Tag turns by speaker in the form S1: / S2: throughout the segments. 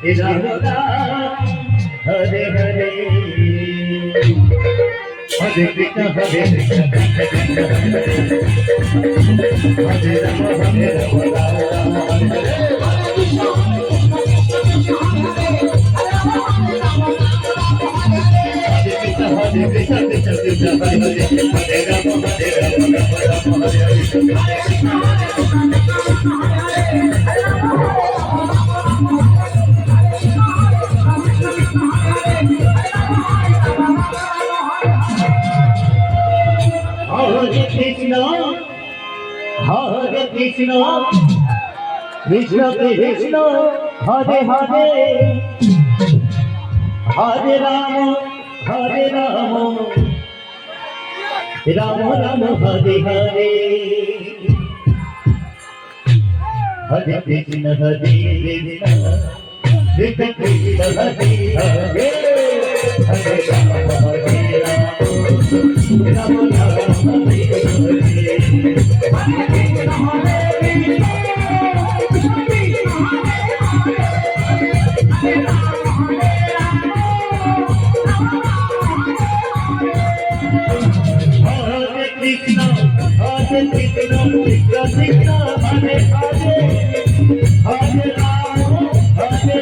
S1: Ram Ram Hare Hare Hare Krishna Hare Krishna Krishna Krishna Hare Ram Hare Krishna Krishna Krishna Hare Ram Hare Krishna Hare Krishna Krishna Krishna Hare Hare Hare Ram Ram Ram Hare Hare Hare Krishna Krishna Krishna Hare Hare Hare Ram Ram Ram Hare Krishna Krishna Krishna Hare Hare Hare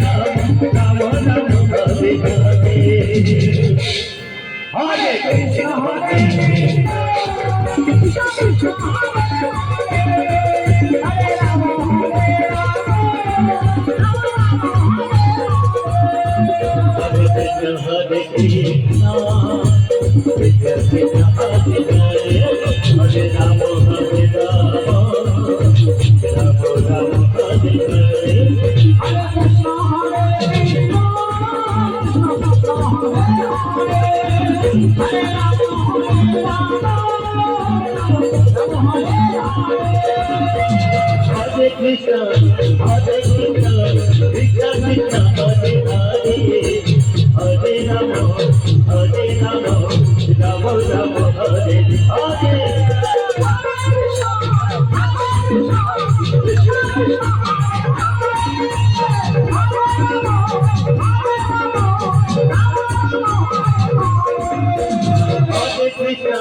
S1: Ram Ram Ram Hare Hare Hare Krishna Hare Hare Krishna, Hare Krishna, Krishna Krishna, Hare Hare, Hare Rama, Hare Rama, Rama Rama, Hare Hare. Hare Krishna, Hare Krishna, Krishna Krishna, Hare Hare, Hare Rama, Hare Rama, Rama Rama, Hare Hare. Hare Krishna.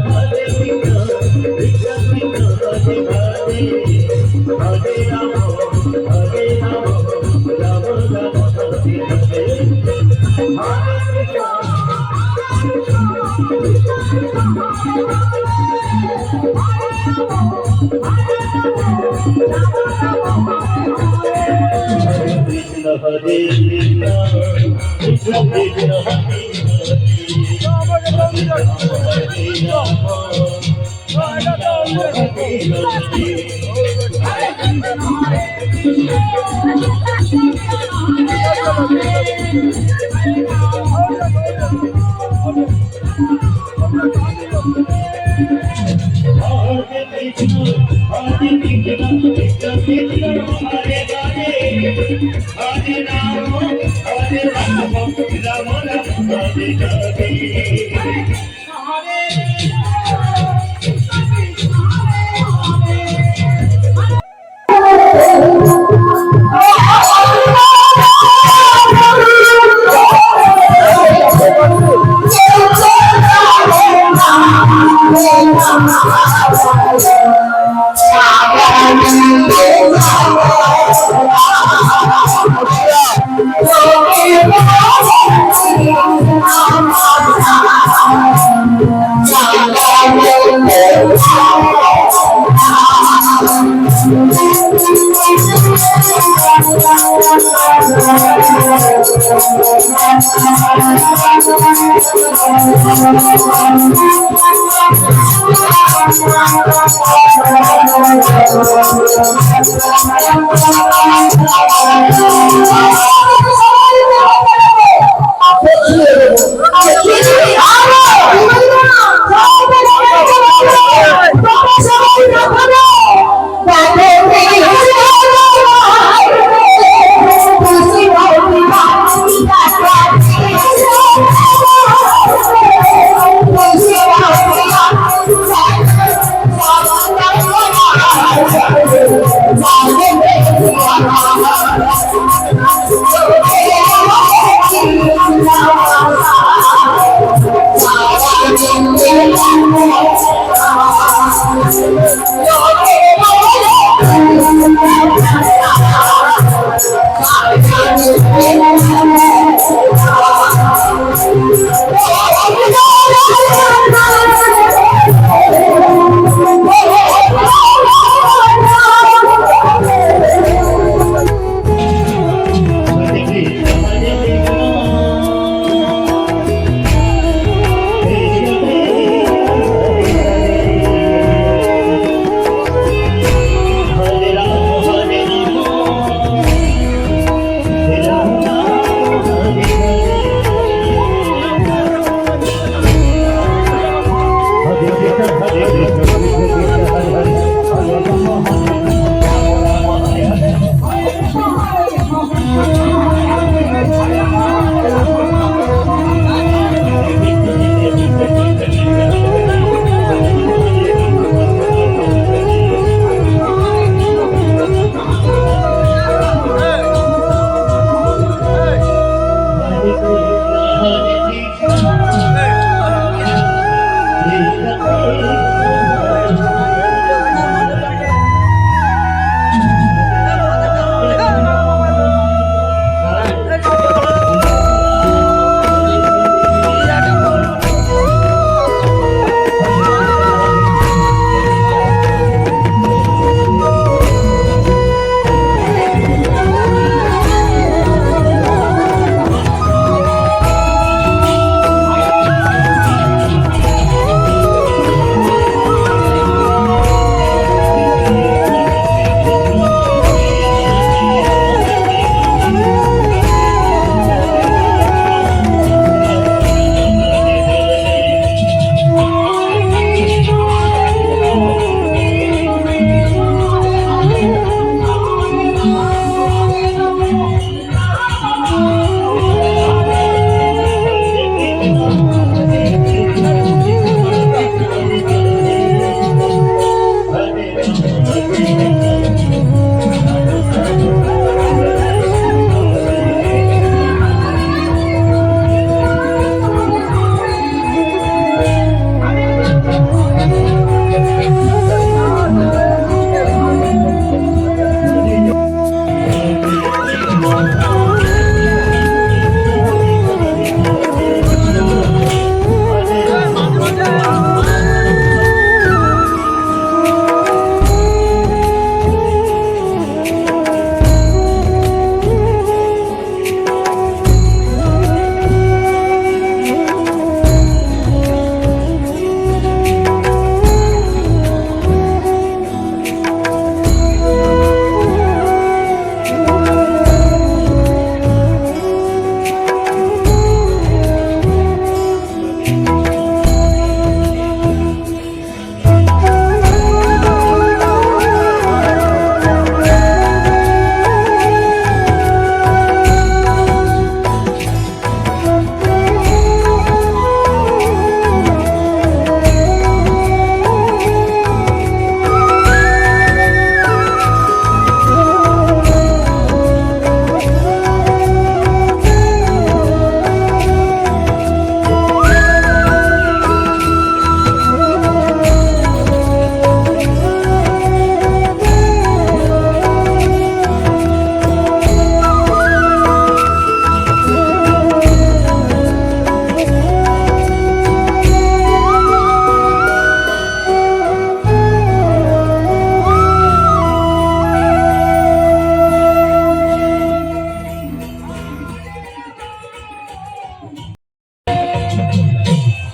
S1: Hare Krishna, Hare Krishna, Krishna Krishna, Hare Hare Rama Hare Rama Rama Rama Hare Hare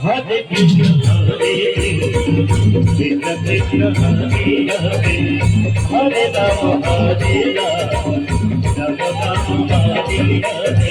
S1: Hare Krishna Hare Krishna Krishna Krishna Hare Hare Hare Rama Hare Rama Hare Hare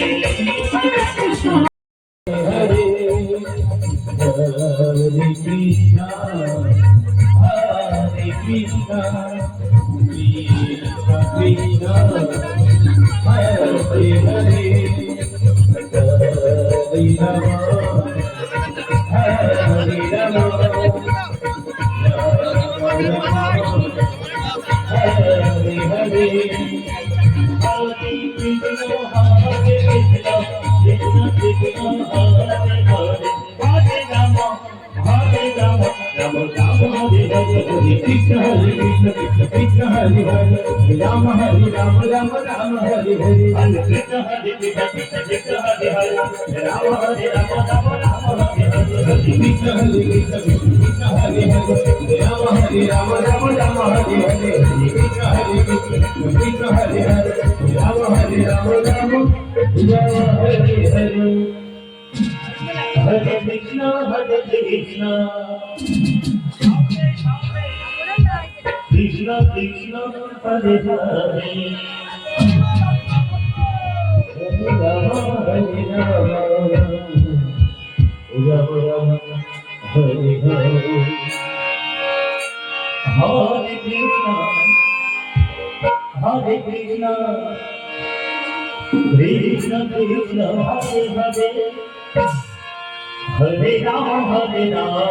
S1: Krishna Hare Krishna Krishna Krishna Hare Hare Rama Hare Rama Rama Rama Hare Hare Hare Krishna Hare Krishna Krishna Krishna Hare Hare Rama Hare Rama Rama Rama Hare Hare Hare Krishna Hare Krishna Krishna Krishna Hare Hare Rama Hare Rama Rama Rama Hare Hare Hare Krishna Hare Krishna Krishna Krishna Hare Hare Rama Hare Rama Rama Rama Hare Hare Hare Krishna Krishna Krishna Hare Hare Hare Rama Hare Rama Rama Rama Hare Hare Hare Krishna Krishna Krishna Hare Hare Hare Rama